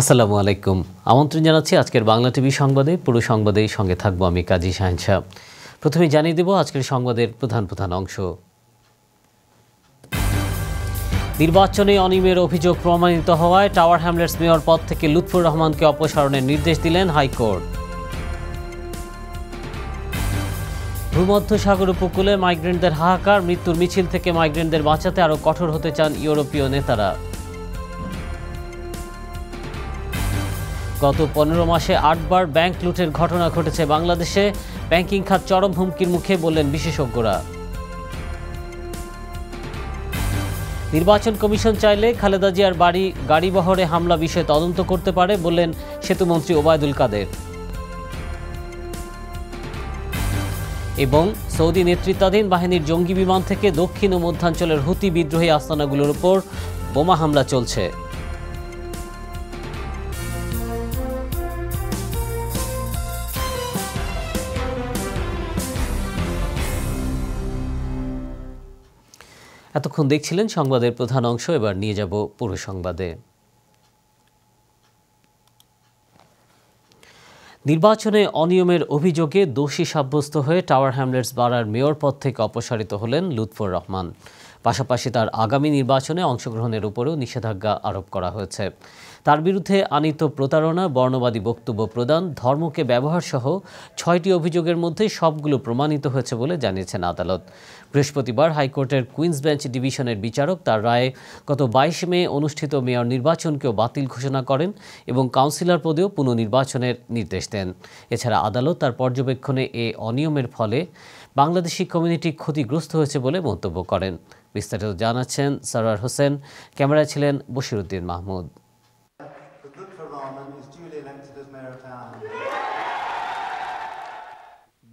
আসসালামু আলাইকুম। আমন্ত্রণ জানাচ্ছি আজকের বাংলা টিভি সংবাদে। পুরো সংবাদেই সঙ্গে থাকবো আমি কাজী শাহিন শাহ। প্রথমে জানিয়ে দেব আজকের সংবাদের প্রধান অংশ। নির্বাচনে অনিয়মের অভিযোগ প্রমাণিত হওয়ায় টাওয়ার হ্যামলেটস মেয়র পদ থেকে লুৎফর রহমানকে অপসারণের নির্দেশ দিলেন হাইকোর্ট। ভূমধ্যসাগর উপকূলে মাইগ্রেন্টদের হাহাকার, মৃত্যুর মিছিল থেকে মাইগ্রেন্টদের বাঁচাতে আরও কঠোর হতে চান ইউরোপীয় নেতারা। গত 15 মাসে 8 বার ব্যাংক লুটের ঘটনা ঘটেছে বাংলাদেশে। ব্যাংকিং খাত চরম হুমকির মুখে বললেন বিশেষজ্ঞরা। নির্বাচন কমিশন চাইলে খালেদা জিয়ার গাড়িবহরে হামলা বিষয়ে তদন্ত করতে পারে বললেন সেতুমন্ত্রী ওবায়দুল কাদের। এবং সৌদি নেতৃত্বাধীন বাহিনীর জঙ্গি বিমান থেকে দক্ষিণ ও মধ্যাঞ্চলের হুতি বিদ্রোহী আস্তানাগুলোর উপর বোমা হামলা চলছে। এতক্ষণ দেখছিলেন সংবাদের প্রধান অংশ। এবার নিয়ে যাব পুরো সংবাদে। নির্বাচনে অনিয়মের অভিযোগে দোষী সাব্যস্ত হয়ে টাওয়ার হ্যামলেটস পাড়ার মেয়র পদ থেকে অপসারিত হলেন লুৎফর রহমান। পাশাপাশি তার আগামী নির্বাচনে অংশগ্রহণের উপরেও নিষেধাজ্ঞা আরোপ করা হয়েছে। তার বিরুদ্ধে আনীত প্রতারণা, বর্ণবাদী বক্তব্য প্রদান, ধর্মকে ব্যবহারসহ 6টি অভিযোগের মধ্যে সবগুলো প্রমাণিত হয়েছে বলে জানিয়েছেন আদালত। বৃহস্পতিবার হাইকোর্টের কুইন্স বেঞ্চ ডিভিশনের বিচারক তার রায়ে গত 22 মে অনুষ্ঠিত মেয়র নির্বাচনকেও বাতিল ঘোষণা করেন এবং কাউন্সিলর পদেও পুনর্নির্বাচনের নির্দেশ দেন। এছাড়া আদালত তার পর্যবেক্ষণে এ অনিয়মের ফলে বাংলাদেশি কমিউনিটি ক্ষতিগ্রস্ত হয়েছে বলে মন্তব্য করেন। বিস্তারিত জানাচ্ছেন সরওয়ার হোসেন, ক্যামেরায় ছিলেন বশিরউদ্দিন মাহমুদ।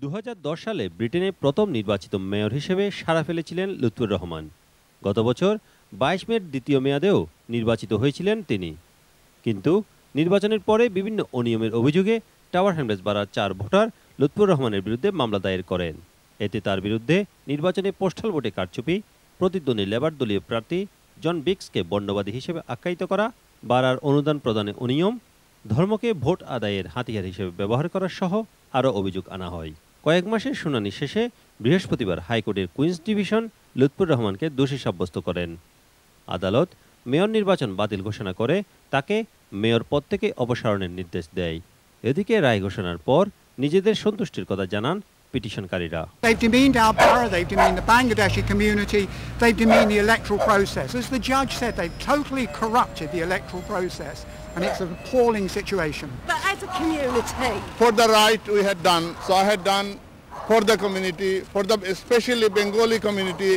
2010 সালে ব্রিটেনে প্রথম নির্বাচিত মেয়র হিসেবে সাড়া ফেলেছিলেন লুৎফর রহমান। গত বছর 22 মের দ্বিতীয় মেয়াদেও নির্বাচিত হয়েছিলেন তিনি। কিন্তু নির্বাচনের পরে বিভিন্ন অনিয়মের অভিযোগে টাওয়ার হ্যামলেটস পাড়ার 4 ভোটার লুৎফর রহমানের বিরুদ্ধে মামলা দায়ের করেন। এতে তার বিরুদ্ধে নির্বাচনে পোস্টাল ভোটে কারচুপি, প্রতিদ্বন্দ্বী লেবার দলীয় প্রার্থী জন বিক্সকে বর্ণবাদী হিসেবে আখ্যায়িত করা, বাড়ার অনুদান প্রদানে অনিয়ম, ধর্মকে ভোট আদায়ের হাতিয়ার হিসেবে ব্যবহার করা সহ আরও অভিযোগ আনা হয়। কয়েক মাসের শুনানি শেষে বৃহস্পতিবার হাইকোর্টের কুইন্স ডিভিশন লুৎফর রহমানকে দোষী সাব্যস্ত করেন। আদালত মেয়র নির্বাচন বাতিল ঘোষণা করে তাকে মেয়র পদ থেকে অপসারণের নির্দেশ দেয়। এদিকে রায় ঘোষণার পর নিজেদের সন্তুষ্টির কথা জানান পিটিশনকারীরা। They've demeaned our borough, they've demeaned the Bangladeshi community, they've demeaned the electoral process. As the judge said, they've totally corrupted the electoral process, and it's an appalling situation. But as a community, for the right we had done, so I had done for the community, for the especially Bengali community,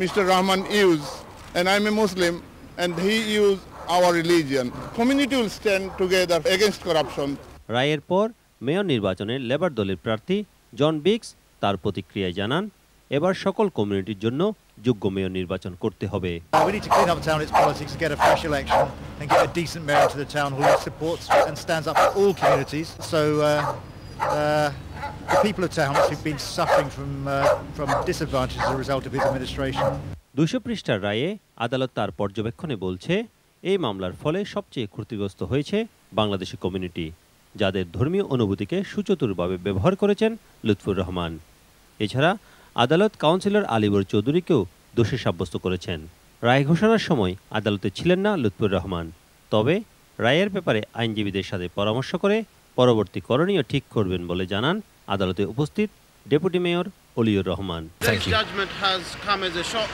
Mr. Rahman used, and I'm a Muslim, and he used our religion. Community will stand together against corruption. রায়ের পর mayor নির্বাচনে labour দলের প্রার্থী জন বিক্স তার প্রতিক্রিয়ায় জানান, এবার সকল কমিউনিটির জন্য যোগ্য মেয়র নির্বাচন করতে হবে। We need to clean up the town, its politics, and get a fresh election and get a decent mayor to the town who supports and stands up for all communities. So the people of town who've been suffering from disadvantage as a result of his administration. 200 পৃষ্ঠার রায়ে আদালত তার পর্যবেক্ষণে বলছে, এই মামলার ফলে সবচেয়ে ক্ষতিগ্রস্ত হয়েছে বাংলাদেশি কমিউনিটি, যাদের ধর্মীয় অনুভূতিকে সুচতুরভাবে ব্যবহার করেছেন লুৎফর রহমান। এছাড়া আদালত কাউন্সিলর আলিবর চৌধুরীকেও দোষী সাব্যস্ত করেছেন। রায় ঘোষণার সময় আদালতে ছিলেন না লুৎফর রহমান, তবে রায়ের ব্যাপারে আইনজীবীদের সাথে পরামর্শ করে পরবর্তী করণীয় ঠিক করবেন বলে জানান আদালতে উপস্থিত deputy mayor Oliur Rahman. This judgment has come as a shock.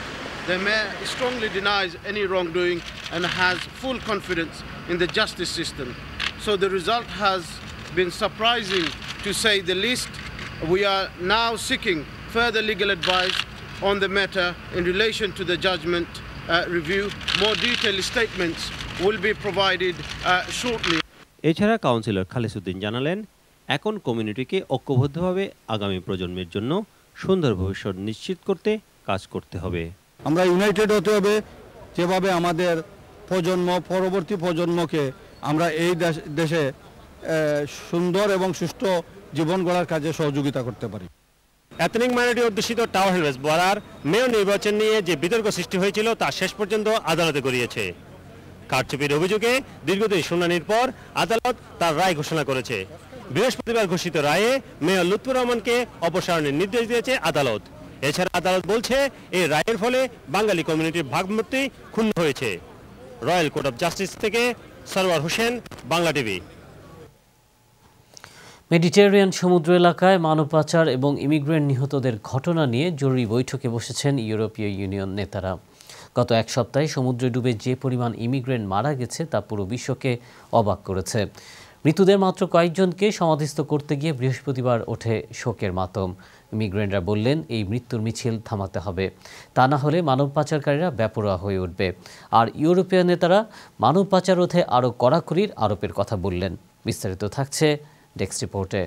The mayor strongly denies any wrongdoing and has full confidence in the justice system. So the result has been surprising to say the least. We are now seeking further legal advice on the matter in relation to the judgment review. More detailed statements will be provided shortly. এছাড়া councillor খালেসুদ্দিন জানালেন, এখন কমিউনিটিকে ঐক্যবদ্ধভাবে আগামী প্রজন্মের জন্য সুন্দর ভবিষ্যৎ নিশ্চিত করতে কাজ করতে হবে। আমরা ইউনাইটেড হতে হবে, যেভাবে আমাদের পরবর্তী প্রজন্মকে আমরা এই দেশে সুন্দর এবং সুষ্ঠু জীবন গড়ার কাজে সহযোগিতা করতে পারি। এথনিক মাইনরিটি অধ্যুষিত টাওয়ার হ্যামলেটস পাড়ার মেয়র নির্বাচন নিয়ে যে বিতর্ক সৃষ্টি হয়েছিল তা শেষ পর্যন্ত আদালতে গড়িয়েছে। কারচুপির অভিযোগে দীর্ঘদিন শুনানির পর আদালত তার রায় ঘোষণা করেছে। বৃহস্পতিবার ঘোষিত রায়ে মেয়র লুৎফর রহমানকে অপসারণের নির্দেশ দিয়েছে আদালত। এছাড়া আদালত বলছে এই রায়ের ফলে বাঙালি কমিউনিটির ভাবমূর্তি ক্ষুণ্ণ হয়েছে। রয়্যাল কোর্ট অফ জাস্টিস থেকে সরওয়ার হোসেন, বাংলা টিভি। মেডিটেরিয়ান সমুদ্র এলাকায় মানব পাচার এবং ইমিগ্রেন্ট নিহতদের ঘটনা নিয়ে জরুরি বৈঠকে বসেছেন ইউরোপীয় ইউনিয়ন নেতারা। গত এক সপ্তাহে সমুদ্রে ডুবে যে পরিমাণ ইমিগ্রেন্ট মারা গেছে তা পুরো বিশ্বকে অবাক করেছে। মৃতদের মাত্র কয়েকজনকে সমাধিস্থ করতে গিয়ে বৃহস্পতিবার ওঠে শোকের মাতম। ইমিগ্রেন্টরা বললেন এই মৃত্যুর মিছিল থামাতে হবে, তা না হলে মানব পাচারকারীরা বেপরোয়া হয়ে উঠবে। আর ইউরোপীয় নেতারা মানব পাচার রোধে আরও কড়াকড়ির আরোপের কথা বললেন। বিস্তারিত থাকছে ডেস্ক রিপোর্টে।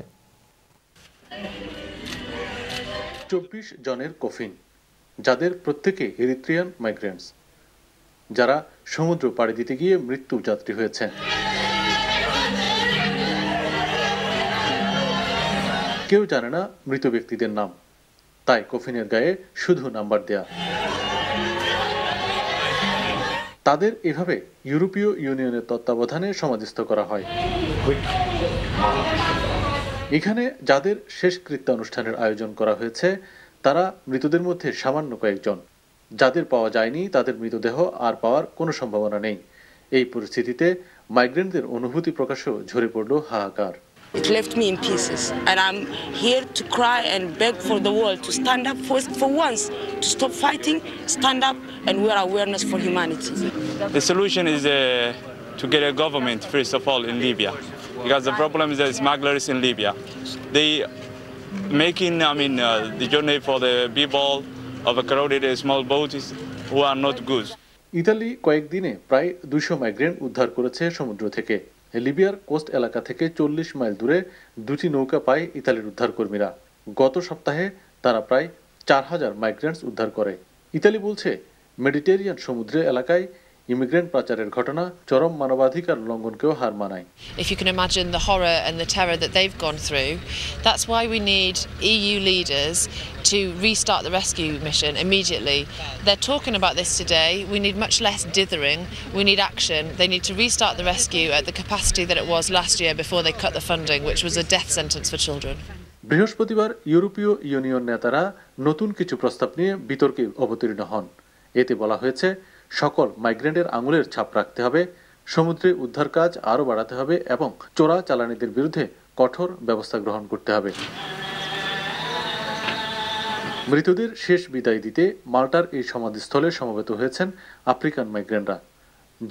24 জনের কফিন, যাদের প্রত্যেকে এরিত্রিয়ান মাইগ্রেন্টস, যারা সমুদ্র পাড়ি দিতে গিয়ে মৃত্যু যাত্রী হয়েছেন। কেউ জানে না মৃত ব্যক্তিদের নাম, তাই কফিনের গায়ে শুধু নাম্বার দেয়া। তাদের এভাবে ইউরোপীয় ইউনিয়নের তত্ত্বাবধানে সমাধিস্থ করা হয়। এখানে যাদের শেষকৃত্য অনুষ্ঠানের আয়োজন করা হয়েছে তারা মৃতদের মধ্যে সামান্য কয়েকজন। যাদের পাওয়া যায়নি তাদের মৃতদেহ আর পাওয়ার কোনো সম্ভাবনা নেই। এই পরিস্থিতিতে মাইগ্রেন্টদের অনুভূতি প্রকাশেও ঝরে পড়ল হাহাকার। It left me in pieces, and I'm here to cry and beg for the world to stand up for once, to stop fighting, stand up and wear awareness for humanity. The solution is to get a government, first of all, in Libya, because the problem is that smugglers in Libya, they making, the journey for the people of a crowded small boats who are not good. Italy কয়েকদিনে প্রায় 200 migrant উদ্ধার করেছে সমুদ্র থেকে। লিবিয়ার coast এলাকা থেকে 40 mile দূরে দুটি নৌকা পায় ইতালির উদ্ধারকর্মীরা। গত সপ্তাহে তারা প্রায় 4000 মাইগ্রেন্টস উদ্ধার করে। ইতালি বলছে মেডিটেরিয়ান সমুদ্র এলাকায় ইমিগ্রেন্ট পাচারের ঘটনা চরম মানবাধিকার লঙ্ঘনকেও হার মানায়। If you can imagine the horror and the terror that they've gone through, that's why we need EU leaders to restart the rescue mission immediately. They're talking about this today. We need much less dithering. We need action. They need to restart the rescue at the capacity that it was last year before they cut the funding, which was a death sentence for children. বৃহস্পতিবার ইউরোপীয় union নেতারা নতুন কিছু প্রস্তাব নিয়ে বিতর্কে অবতীর্ণ হন। এতে বলা হয়েছে সকল মাইগ্রেন্টের আঙুলের ছাপ রাখতে হবে, সমুদ্রে উদ্ধার কাজ আরও বাড়াতে হবে এবং চোরা চালানিদের বিরুদ্ধে কঠোর ব্যবস্থা গ্রহণ করতে হবে। মৃতদের শেষ বিদায় দিতে মাল্টার এই সমাধিস্থলে সমবেত হয়েছেন আফ্রিকান মাইগ্রেন্টরা।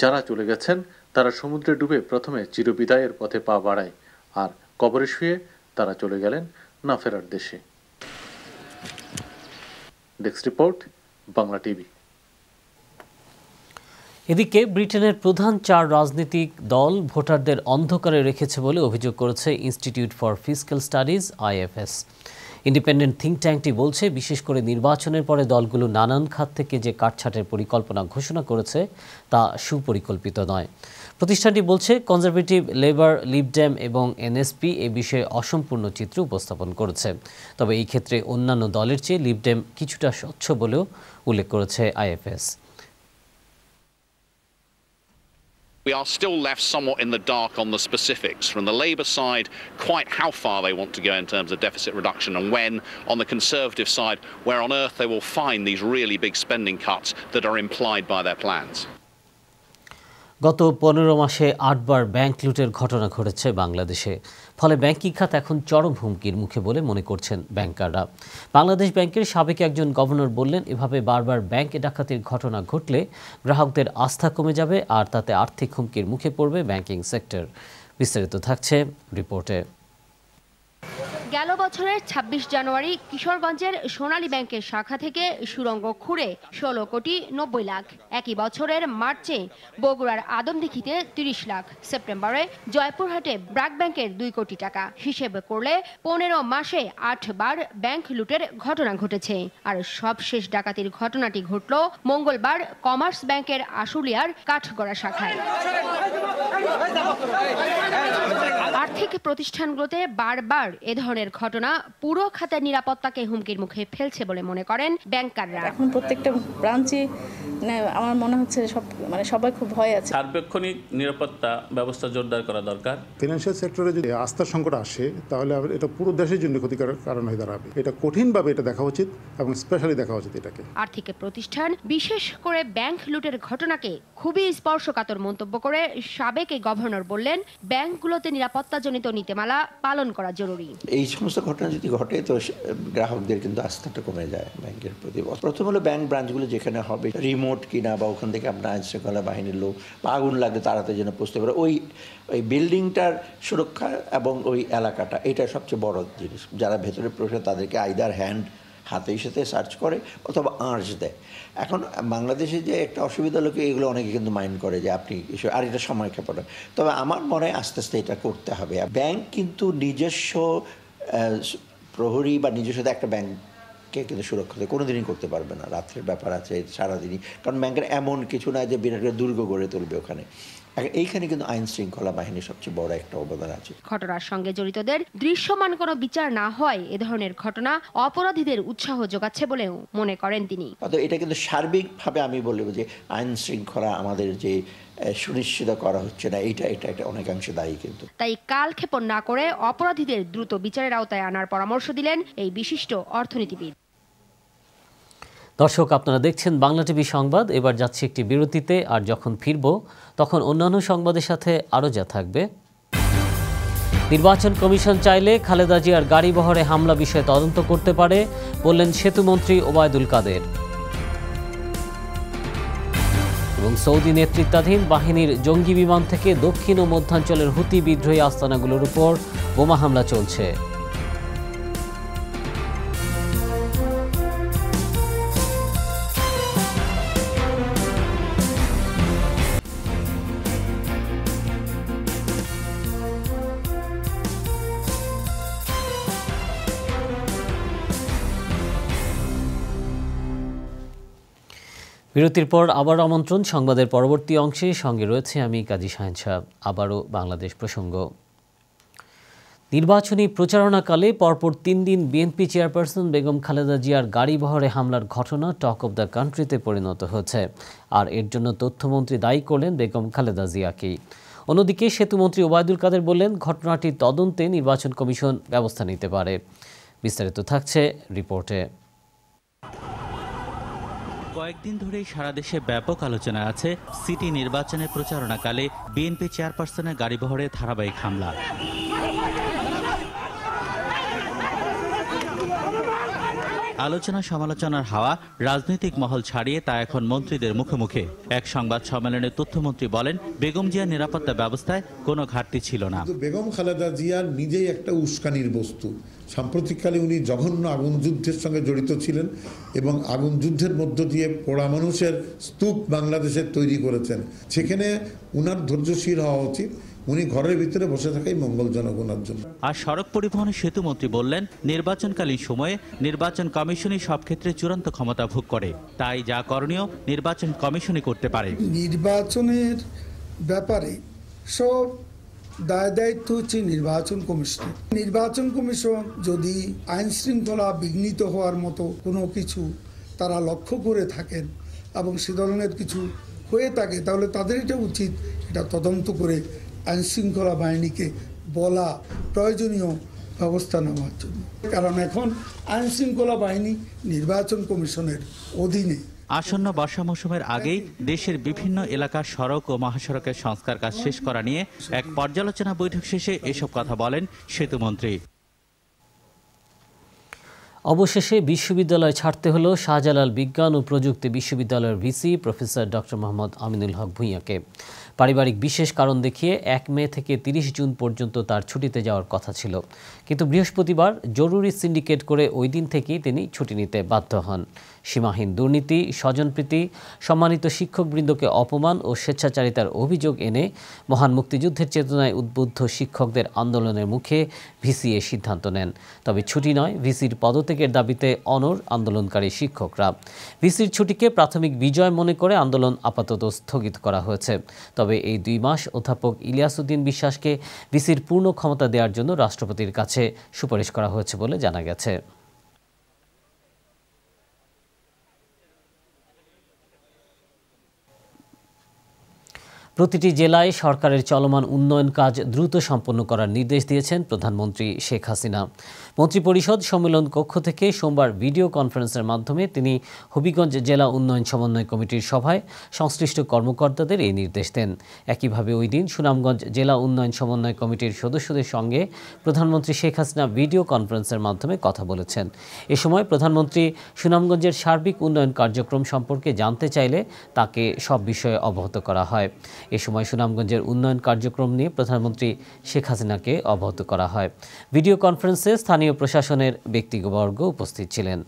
যারা চলে গেছেন তারা সমুদ্রে ডুবে প্রথমে চিরবিদায়ের পথে পা বাড়ায়, আর কবরে শুয়ে তারা চলে গেলেন না ফেরার দেশে। Desk report, Bangla TV. এদিকে ব্রিটেনের প্রধান 4 রাজনৈতিক দল ভোটারদের অন্ধকারে রেখেছে বলে অভিযোগ করেছে institute for fiscal studies IFS। Independent think ট্যাঙ্কটি বলছে বিশেষ করে নির্বাচনের পরে দলগুলো নানান খাত থেকে যে কাটছাঁটের পরিকল্পনা ঘোষণা করেছে তা সুপরিকল্পিত নয়। প্রতিষ্ঠানটি বলছে কনজারভেটিভ, লেবার, লিবডেম এবং NSP এ বিষয়ে অসম্পূর্ণ চিত্র উপস্থাপন করেছে। তবে এই ক্ষেত্রে অন্যান্য দলের চেয়ে লিবডেম কিছুটা স্বচ্ছ বলেও উল্লেখ করেছে IFS। We are still left somewhat in the dark on the specifics. From the Labour side, quite how far they want to go in terms of deficit reduction, and when, on the Conservative side, where on earth they will find these really big spending cuts that are implied by their plans. গত 15 মাসে 8 বার bank লুটের ঘটনা ঘটেছে বাংলাদেশে। ফলে banking খাত এখন চরম হুমকির মুখে বলে মনে করছেন ব্যাংকাররা। বাংলাদেশ ব্যাংকের সাবেক একজন গভর্নর বললেন, এভাবে বারবার ব্যাংক ডাকাতির ঘটনা ঘটলে গ্রাহকদের আস্থা কমে যাবে আর তাতে আর্থিক হুমকির মুখে পড়বে ব্যাংকিং সেক্টর। বিস্তারিত থাকছে রিপোর্টে। গেল বছরের 26 জানুয়ারি কিশোরগঞ্জের সোনালী ব্যাংকের শাখা থেকে সুড়ঙ্গ খুঁড়ে 16 কোটি 90 লাখ। একই বছরের মার্চে বগুড়ার আদমদীঘিতে 30 লাখ। সেপ্টেম্বরে জয়পুরহাটে ব্র্যাক ব্যাংকের 2 কোটি টাকা। হিসেব করলে 15 মাসে 8 বার ব্যাংক লুটের ঘটনা ঘটেছে। আর সবশেষ ডাকাতির ঘটনাটি ঘটল মঙ্গলবার কমার্স ব্যাংকের আশুলিয়ার কাঠগড়া শাখায়। আর্থিক প্রতিষ্ঠানগুলোতে বারবার এ ধরনের ঘটনা পুরো খাতের নিরাপত্তাকে হুমকির মুখে ফেলছে বলে মনে করেন ব্যাংকাররা। এখন প্রত্যেকটা ব্রাঞ্চে আমার মনে হচ্ছে সবাই খুব ভয় আছে। সার্বক্ষণিক নিরাপত্তা ব্যবস্থা জোরদার করা দরকার। ফিনান্সিয়াল সেক্টরে যদি আস্থার সংকট আসে তাহলে এটা পুরো দেশের জন্য ক্ষতিকর কারণ হয়ে দাঁড়াবে। এটা কঠিনভাবে এটা দেখা উচিত এবং স্পেশালি দেখা উচিত এটাকে। আর্থিক প্রতিষ্ঠান বিশেষ করে ব্যাংক লুটের ঘটনাকে খুবই স্পর্শকাতর মন্তব্য করে সাবেক গভর্নর বললেন, ব্যাংকগুলোতে নিরাপত্তাজনিত নীতিমালা পালন করা জরুরি। এই সমস্ত ঘটনা যদি ঘটে তো গ্রাহকদের কিন্তু আস্থাটা কমে যায় ব্যাংকের প্রতি। প্রথম হলো ব্যাংক ব্রাঞ্চগুলো যেখানে হবে রিমোট কিনা বা ওখান থেকে আপনার আইন শৃঙ্খলা বাহিনীর লোক বা আগুন লাগলে তাড়াতাড়ি যেন পৌঁছতে পারে, ওই বিল্ডিংটার সুরক্ষা এবং ওই এলাকাটা, এটা সবচেয়ে বড় জিনিস। যারা ভেতরে প্রবেশ তাদেরকে আইদার হাতের সাথে সার্চ করে অথবা আর্চ দেয়। এখন বাংলাদেশে যে একটা অসুবিধা লোকে এগুলো অনেকে কিন্তু মাইন্ড করে যে আপনি আর এটা সময় ক্ষেপণ। তবে আমার মনে হয় আস্তে আস্তে এটা করতে হবে। ব্যাংক কিন্তু নিজস্ব প্রহরী বা নিজস্ব একটা ব্যাংককে কিন্তু সুরক্ষা কোনোদিনই করতে পারবে না। রাত্রের ব্যাপার আছে, সারাদিনই, কারণ ব্যাংকের এমন কিছু না যে বিরাট দুর্গ গড়ে তুলবে ওখানে। এইখানে কিন্তু আইন শৃঙ্খলা বাহিনীর সবচেয়ে বড় একটা অবদান আছে। ঘটনার সঙ্গে জড়িতদের দৃশ্যমান কোনো বিচার না হয় এ ধরনের ঘটনা অপরাধীদের উৎসাহ যোগাচ্ছে বলেও মনে করেন তিনি। এটা কিন্তু সার্বিকভাবে আমি বলবো যে আইন শৃঙ্খলা আমাদের যে সুনিশ্চিত করা হচ্ছে না, এটা একটা অনেকাংশে দায়ী। কিন্তু তাই কালক্ষেপণ না করে অপরাধীদের দ্রুত বিচারের আওতায় আনার পরামর্শ দিলেন এই বিশিষ্ট অর্থনীতিবিদ। দর্শক, আপনারা দেখছেন বাংলা টিভি সংবাদ। এবার যাচ্ছি একটি বিরতিতে, আর যখন ফিরব তখন অন্যান্য সংবাদের সাথে আরও যা থাকবে। নির্বাচন কমিশন চাইলে খালেদা জিয়ার গাড়ি বহরে হামলা বিষয়ে তদন্ত করতে পারে বললেন সেতুমন্ত্রী ওবায়দুল কাদের। এবং সৌদি নেতৃত্বাধীন বাহিনীর জঙ্গি বিমান থেকে দক্ষিণ ও মধ্যাঞ্চলের হুতি বিদ্রোহী আস্তানাগুলোর উপর বোমা হামলা চলছে। বিরতির পর আবার আমন্ত্রণ সংবাদের পরবর্তী অংশে। সঙ্গে রয়েছে আমি কাজী শাহিন সাহেব। আবারও বাংলাদেশ প্রসঙ্গ। নির্বাচনী প্রচারণাকালে পরপর 3 দিন বিএনপি চেয়ারপারসন বেগম খালেদা জিয়ার গাড়ি বহরে হামলার ঘটনা টক অব দ্য কান্ট্রিতে পরিণত হয়েছে। আর এর জন্য তথ্যমন্ত্রী দায়ী করলেন বেগম খালেদা জিয়াকেই। অন্যদিকে সেতুমন্ত্রী ওবায়দুল কাদের বললেন, ঘটনাটির তদন্তে নির্বাচন কমিশন ব্যবস্থা নিতে পারে। বিস্তারিত থাকছে রিপোর্টে। কয়েকদিন ধরেই সারা দেশে ব্যাপক আলোচনা আছে সিটি নির্বাচনের প্রচারণাকালে বিএনপি চেয়ারপারসনের গাড়িবহরে ধারাবাহিক হামলা। আলোচনা সমালোচনার হাওয়া রাজনৈতিক মহল ছাড়িয়ে তা এখন মন্ত্রীদের মুখে মুখে। এক সংবাদ সম্মেলনে তথ্যমন্ত্রী বলেন, বেগম জিয়ার নিরাপত্তা ব্যবস্থায় কোনো ঘাটতি ছিল না। বেগম খালেদা জিয়া নিজেই একটা উস্কানির বস্তু। সাম্প্রতিককালে উনি জঘন্য আগুন যুদ্ধের সঙ্গে জড়িত ছিলেন এবং আগুন যুদ্ধের মধ্য দিয়ে পোড়া মানুষের স্তূপ বাংলাদেশে তৈরি করেছেন। সেখানে উনার ধৈর্যশীল হওয়া উচিত। উনি ঘরের ভিতরে বসে থাকাই মঙ্গলজনক ওনার জন্য। আর সড়ক পরিবহনের সেতুমন্ত্রী বললেন, নির্বাচনকালীন সময়ে নির্বাচন কমিশনই সব ক্ষেত্রে চূড়ান্ত ক্ষমতা ভোগ করে, তাই যা করণীয় নির্বাচন কমিশনই করতে পারে। নির্বাচনের ব্যাপারে সব দায়িত্ব হচ্ছে নির্বাচন কমিশনের। নির্বাচন কমিশন যদি আইন শৃঙ্খলা বিঘ্নিত হওয়ার মতো কোনো কিছু তারা লক্ষ্য করে থাকেন এবং সে ধরনের কিছু হয়ে থাকে, তাহলে তাদের এটা উচিত এটা তদন্ত করে আইন শৃঙ্খলা বাহিনীকে বলা প্রয়োজনীয় ব্যবস্থা নেওয়ার জন্য। কারণ এখন আইন শৃঙ্খলা বাহিনী নির্বাচন কমিশনের অধীনে। আসন্ন বর্ষা মৌসুমের আগেই দেশের বিভিন্ন এলাকার সড়ক ও মহাসড়কের সংস্কার কাজ শেষ করা নিয়ে এক পর্যালোচনা বৈঠক শেষে এসব কথা বলেন সেতুমন্ত্রী। অবশেষে বিশ্ববিদ্যালয় ছাড়তে হলো শাহজালাল বিজ্ঞান ও প্রযুক্তি বিশ্ববিদ্যালয়ের VC professor doctor Mohammad Aminul Haque ভূঁইয়াকে। পারিবারিক বিশেষ কারণ দেখিয়ে 1 মে থেকে 30 জুন পর্যন্ত তার ছুটিতে যাওয়ার কথা ছিল, কিন্তু বৃহস্পতিবার জরুরি সিন্ডিকেট করে ওই দিন থেকেই তিনি ছুটি নিতে বাধ্য হন। সীমাহীন দুর্নীতি, স্বজনপ্রীতি, সম্মানিত শিক্ষকবৃন্দকে অপমান ও স্বেচ্ছাচারিতার অভিযোগ এনে মহান মুক্তিযুদ্ধের চেতনায় উদ্বুদ্ধ শিক্ষকদের আন্দোলনের মুখে ভিসি এ সিদ্ধান্ত নেন। তবে ছুটি নয়, ভিসির পদত্যাগের দাবিতে অনড় আন্দোলনকারী শিক্ষকরা। ভিসির ছুটিকে প্রাথমিক বিজয় মনে করে আন্দোলন আপাতত স্থগিত করা হয়েছে। তবে তবে এই 2 মাস অধ্যাপক ইলিয়াস উদ্দিন বিশ্বাসকে ভিসির পূর্ণ ক্ষমতা দেওয়ার জন্য রাষ্ট্রপতির কাছে সুপারিশ করা হয়েছে বলে জানা গেছে। প্রতিটি জেলায় সরকারের চলমান উন্নয়ন কাজ দ্রুত সম্পন্ন করার নির্দেশ দিয়েছেন প্রধানমন্ত্রী শেখ হাসিনা। মন্ত্রিপরিষদ সম্মেলন কক্ষ থেকে সোমবার ভিডিও কনফারেন্সের মাধ্যমে তিনি হবিগঞ্জ জেলা উন্নয়ন সমন্বয় কমিটির সভায় সংশ্লিষ্ট কর্মকর্তাদের এই নির্দেশ দেন। একইভাবে ওই দিন সুনামগঞ্জ জেলা উন্নয়ন সমন্বয় কমিটির সদস্যদের সঙ্গে প্রধানমন্ত্রী শেখ হাসিনা ভিডিও কনফারেন্সের মাধ্যমে কথা বলেছেন। এ সময় প্রধানমন্ত্রী সুনামগঞ্জের সার্বিক উন্নয়ন কার্যক্রম সম্পর্কে জানতে চাইলে তাকে সব বিষয়ে অবগত করা হয়। এ সময় সুনামগঞ্জের উন্নয়ন কার্যক্রম নিয়ে প্রধানমন্ত্রী শেখ হাসিনাকে অবগত করা হয়। ভিডিও কনফারেন্সে স্থানীয় প্রশাসনের ব্যক্তিবর্গ উপস্থিত ছিলেন।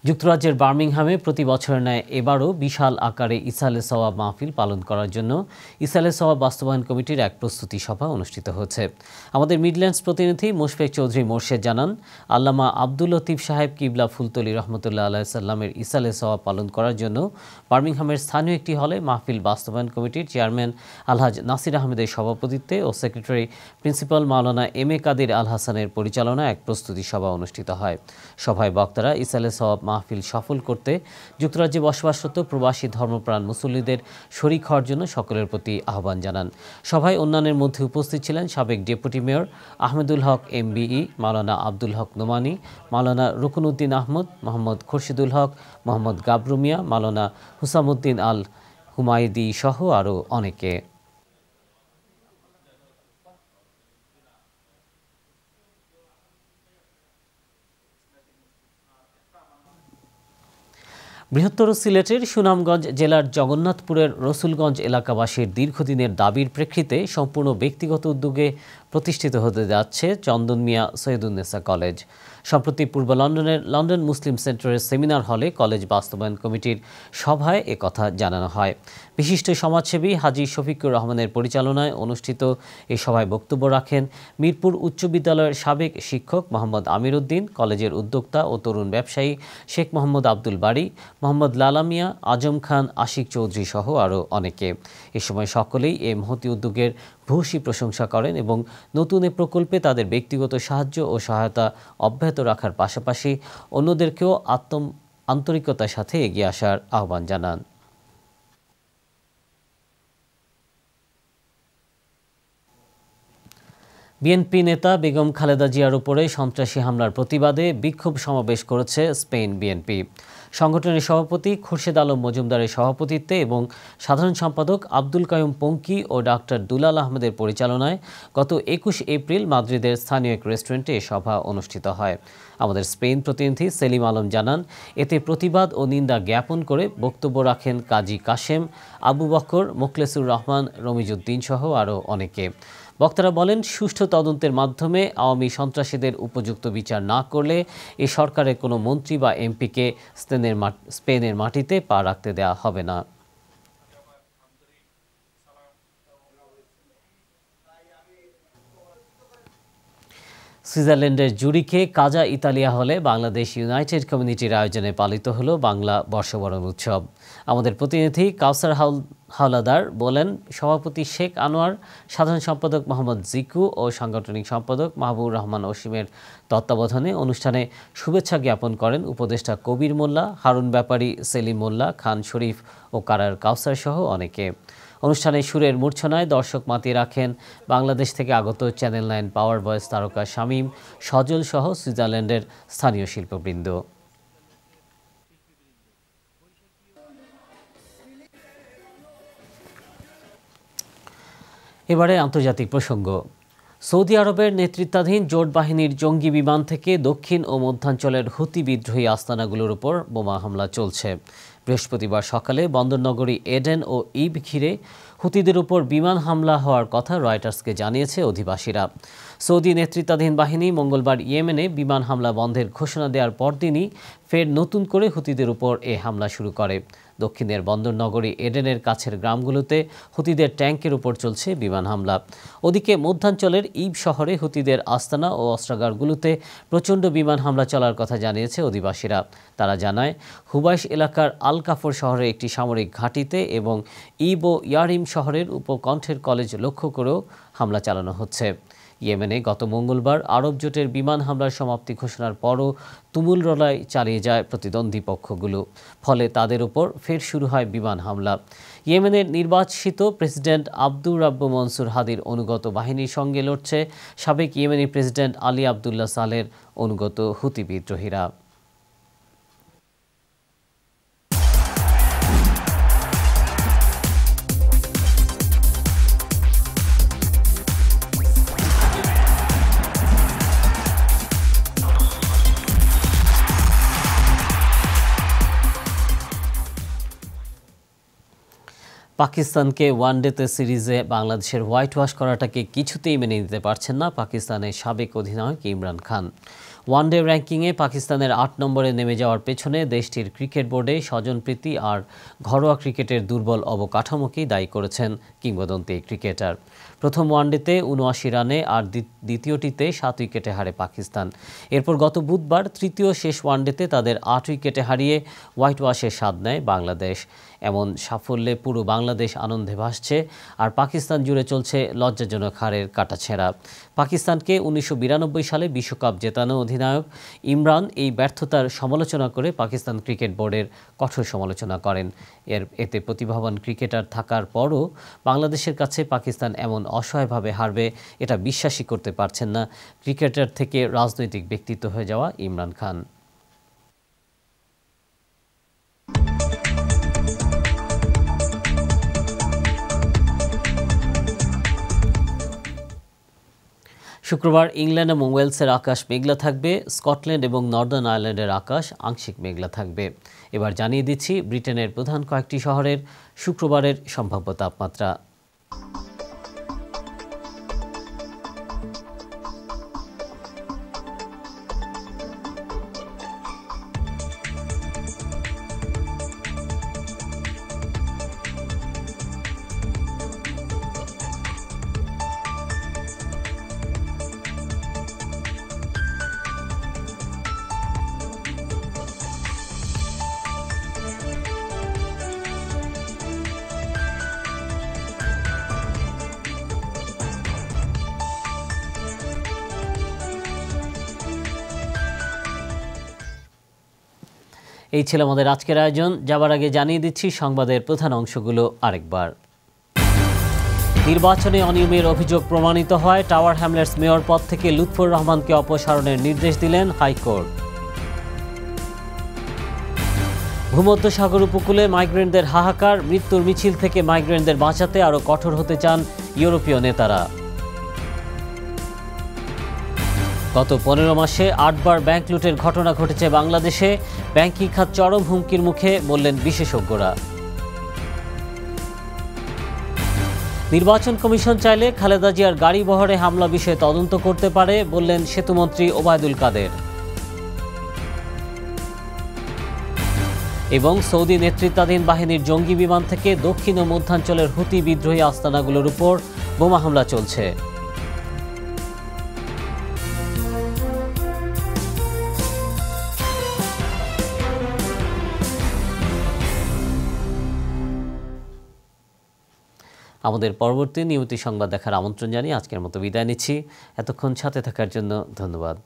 যুক্তরাজ্যের বার্মিংহামে প্রতি বছরের ন্যায় এবারও বিশাল আকারে ইসালে সওয়াব মাহফিল পালন করার জন্য ইসালে সওয়াব বাস্তবায়ন কমিটির এক প্রস্তুতি সভা অনুষ্ঠিত হয়েছে। আমাদের মিডল্যান্ডস প্রতিনিধি মুশফেক চৌধুরী মোর্শেদ জানান, আল্লামা আব্দুল লতিফ সাহেব কিবলা ফুলতলি রহমতুল্লাহ আলাইহি সাল্লামের ইসালে সওয়াব পালন করার জন্য বার্মিংহামের স্থানীয় একটি হলে মাহফিল বাস্তবায়ন কমিটির চেয়ারম্যান আলহাজ নাসির আহমেদের সভাপতিত্বে ও secretary principal Maulana M A Kadir আল হাসানের পরিচালনায় এক প্রস্তুতি সভা অনুষ্ঠিত হয়। সভায় বক্তারা ইসালে সওয়াব মাহফিল সফল করতে যুক্তরাজ্যে বসবাসরত প্রবাসী ধর্মপ্রাণ মুসল্লিদের শরীক হওয়ার জন্য সকলের প্রতি আহ্বান জানান। সভায় অন্যান্যের মধ্যে উপস্থিত ছিলেন সাবেক ডেপুটি মেয়র আহমেদুল হক MBE, মাওলানা আব্দুল হক নোমানি, মাওলানা রুকনউদ্দিন আহমদ, মোহাম্মদ খুরশিদুল হক, মোহাম্মদ গাবরু মিয়া, মাওলানা হুসামউদ্দিন আল হুমায়দি সহ আরও অনেকে। বৃহত্তর সিলেটের সুনামগঞ্জ জেলার জগন্নাথপুরের রসুলগঞ্জ এলাকাবাসীর দীর্ঘদিনের দাবির প্রেক্ষিতে সম্পূর্ণ ব্যক্তিগত উদ্যোগে প্রতিষ্ঠিত হতে যাচ্ছে চন্দন মিয়া সৈয়দুন্নেসা কলেজ। সম্প্রতি পূর্ব লন্ডনের লন্ডন মুসলিম সেন্টারের সেমিনার হলে কলেজ বাস্তবায়ন কমিটির সভায় একথা জানানো হয়। বিশিষ্ট সমাজসেবী হাজী শফিকুর রহমানের পরিচালনায় অনুষ্ঠিত এই সভায় বক্তব্য রাখেন মিরপুর উচ্চ বিদ্যালয়ের সাবেক শিক্ষক মোহাম্মদ আমির উদ্দিন, কলেজের উদ্যোক্তা ও তরুণ ব্যবসায়ী শেখ মোহাম্মদ আব্দুল বারী, মোহাম্মদ লালা মিয়া, আজম খান, আশিক চৌধুরী সহ আরও অনেকে। এ সময় সকলেই এই মহতি উদ্যোগের ভূয়সী প্রশংসা করেন এবং নতুন এ প্রকল্পে তাদের ব্যক্তিগত সাহায্য ও সহায়তা অব্যাহত রাখার পাশাপাশি অন্যদেরকেও আন্তরিকতার সাথে এগিয়ে আসার আহ্বান জানান। বিএনপি নেতা বেগম খালেদা জিয়ার উপরে সন্ত্রাসী হামলার প্রতিবাদে বিক্ষোভ সমাবেশ করেছে স্পেন বিএনপি। সংগঠনের সভাপতি খুরশেদ আলম মজুমদারের সভাপতিত্বে এবং সাধারণ সম্পাদক আব্দুল কাইয়ুম পঙ্কি ও ডাক্তার দুলাল আহমেদের পরিচালনায় গত 21 এপ্রিল মাদ্রিদের স্থানীয় এক রেস্টুরেন্টে এ সভা অনুষ্ঠিত হয়। আমাদের স্পেন প্রতিনিধি সেলিম আলম জানান, এতে প্রতিবাদ ও নিন্দা জ্ঞাপন করে বক্তব্য রাখেন কাজী কাশেম, আবু বকর, মোখলেসুর রহমান, রমিজউদ্দিন সহ আরও অনেকে। বক্তারা বলেন, সুষ্ঠু তদন্তের মাধ্যমে আওয়ামী সন্ত্রাসীদের উপযুক্ত বিচার না করলে এ সরকারের কোনো মন্ত্রী বা এমপিকে স্পেনের মাটিতে পা রাখতে দেওয়া হবে না। সুইজারল্যান্ডের জুরিখে কাজা ইতালিয়া হলে বাংলাদেশ ইউনাইটেড কমিউনিটির আয়োজনে পালিত হলো বাংলা বর্ষবরণ উৎসব। আমাদের প্রতিনিধি কাউসার হাওলাদার বলেন, সভাপতি শেখ আনোয়ার, সাধারণ সম্পাদক মোহাম্মদ জিকু ও সাংগঠনিক সম্পাদক মাহবুবুর রহমান অসীমের তত্ত্বাবধানে অনুষ্ঠানে শুভেচ্ছা জ্ঞাপন করেন উপদেষ্টা কবির মোল্লা, হারুন ব্যাপারী, সেলিম মোল্লা, খান শরীফ ও কারার কাউসার সহ অনেকে। অনুষ্ঠানে সুরের মূর্ছনায় দর্শক মাতিয়ে রাখেন বাংলাদেশ থেকে আগত চ্যানেল 9 পাওয়ার ভয়েস তারকা শামীম, সজল সহ সুইজারল্যান্ডের স্থানীয় শিল্পবৃন্দ। এবারে আন্তর্জাতিক প্রসঙ্গ। সৌদি আরবের নেতৃত্বাধীন জোট বাহিনীর জঙ্গি বিমান থেকে দক্ষিণ ও মধ্যাঞ্চলের হুতি বিদ্রোহী আস্তানাগুলোর উপর বোমা হামলা চলছে। বৃহস্পতিবার সকালে বন্দরনগরী এডেন ও ইব ঘিরে হুতিদের উপর বিমান হামলা হওয়ার কথা রয়টার্সকে জানিয়েছে অধিবাসীরা। সৌদি নেতৃত্বাধীন বাহিনী মঙ্গলবার ইয়েমেনে বিমান হামলা বন্ধের ঘোষণা দেওয়ার পরদিনই ফের নতুন করে হুতিদের উপর এ হামলা শুরু করে। দক্ষিণের বন্দরনগরী এডেনের কাছের গ্রামগুলোতে হুতিদের ট্যাঙ্কের উপর চলছে বিমান হামলা। ওদিকে মধ্যাঞ্চলের ইব শহরে হুতিদের আস্তানা ও অস্ত্রাগারগুলোতে প্রচণ্ড বিমান হামলা চলার কথা জানিয়েছে অধিবাসীরা। তারা জানায়, হুবাইশ এলাকার আল কাফর শহরের একটি সামরিক ঘাঁটিতে এবং ইব ও ইয়ারিম শহরের উপকণ্ঠের কলেজ লক্ষ্য করেও হামলা চালানো হচ্ছে। ইয়েমেনে গত মঙ্গলবার আরব জোটের বিমান হামলার সমাপ্তি ঘোষণার পরও তুমুল লড়াই চালিয়ে যায় প্রতিদ্বন্দ্বী পক্ষগুলো। ফলে তাদের উপর ফের শুরু হয় বিমান হামলা। ইয়েমেনের নির্বাচিত প্রেসিডেন্ট আব্দুর রাব্বু মনসুর হাদির অনুগত বাহিনীর সঙ্গে লড়ছে সাবেক ইয়েমেনি প্রেসিডেন্ট আলী আবদুল্লাহ সালের অনুগত হুতি বিদ্রোহীরা। পাকিস্তানকে ওয়ানডেতে সিরিজে বাংলাদেশের হোয়াইট ওয়াশ করাটাকে কিছুতেই মেনে নিতে পারছেন না পাকিস্তানের সাবেক অধিনায়ক ইমরান খান। ওয়ানডে র্যাঙ্কিংয়ে পাকিস্তানের ৮ নম্বরে নেমে যাওয়ার পেছনে দেশটির ক্রিকেট বোর্ডে স্বজনপ্রীতি আর ঘরোয়া ক্রিকেটের দুর্বল অবকাঠামোকেই দায়ী করেছেন কিংবদন্তি ক্রিকেটার। প্রথম ওয়ানডেতে ৭৯ রানে আর দ্বিতীয়টিতে ৭ উইকেটে হারে পাকিস্তান। এরপর গত বুধবার তৃতীয় শেষ ওয়ানডেতে তাদের ৮ উইকেটে হারিয়ে হোয়াইট ওয়াশের স্বাদ নেয় বাংলাদেশ। এমন সাফল্যে পুরো বাংলাদেশ আনন্দে ভাসছে, আর পাকিস্তান জুড়ে চলছে লজ্জাজনক হারের কাটাছেঁড়া। পাকিস্তানকে ১৯৯২ সালে বিশ্বকাপ জেতানো অধিনায়ক ইমরান এই ব্যর্থতার সমালোচনা করে পাকিস্তান ক্রিকেট বোর্ডের কঠোর সমালোচনা করেন। এতে প্রতিভাবান ক্রিকেটার থাকার পরও বাংলাদেশের কাছে পাকিস্তান এমন অসহায়ভাবে হারবে এটা বিশ্বাসই করতে পারছেন না ক্রিকেটার থেকে রাজনৈতিক ব্যক্তিত্ব হয়ে যাওয়া ইমরান খান। শুক্রবার ইংল্যান্ড এবং ওয়েলসের আকাশ মেঘলা থাকবে, স্কটল্যান্ড এবং নর্দার্ন আয়ারল্যান্ডের আকাশ আংশিক মেঘলা থাকবে। এবার জানিয়ে দিচ্ছি ব্রিটেনের প্রধান কয়েকটি শহরের শুক্রবারের সম্ভাব্য তাপমাত্রা। এই ছিল আমাদের আজকের আয়োজন। যাবার আগে জানিয়ে দিচ্ছি সংবাদের প্রধান অংশগুলো আরেকবার। নির্বাচনে অনিয়মের অভিযোগ প্রমাণিত হয়, টাওয়ার হ্যামলেটস মেয়র পদ থেকে লুৎফর রহমানকে অপসারণের নির্দেশ দিলেন হাইকোর্ট। ভূমধ্যসাগর উপকূলে মাইগ্রেন্টদের হাহাকার, মৃত্যুর মিছিল থেকে মাইগ্রেন্টদের বাঁচাতে আরও কঠোর হতে চান ইউরোপীয় নেতারা। গত ১৫ মাসে ৮ বার ব্যাংক লুটের ঘটনা ঘটেছে বাংলাদেশে, ব্যাংকিং খাত চরম হুমকির মুখে বললেন বিশেষজ্ঞরা। নির্বাচন কমিশন চাইলে খালেদা জিয়ার গাড়ি বহরে হামলা বিষয়ে তদন্ত করতে পারে বললেন সেতুমন্ত্রী ওবায়দুল কাদের। এবং সৌদি নেতৃত্বাধীন বাহিনীর জঙ্গি বিমান থেকে দক্ষিণ ও মধ্যাঞ্চলের হুতি বিদ্রোহী আস্তানাগুলোর উপর বোমা হামলা চলছে। আমাদের পরবর্তী নিয়মিত সংবাদ দেখার আমন্ত্রণ জানিয়ে আজকের মতো বিদায় নিচ্ছি। এতক্ষণ সাথে থাকার জন্য ধন্যবাদ।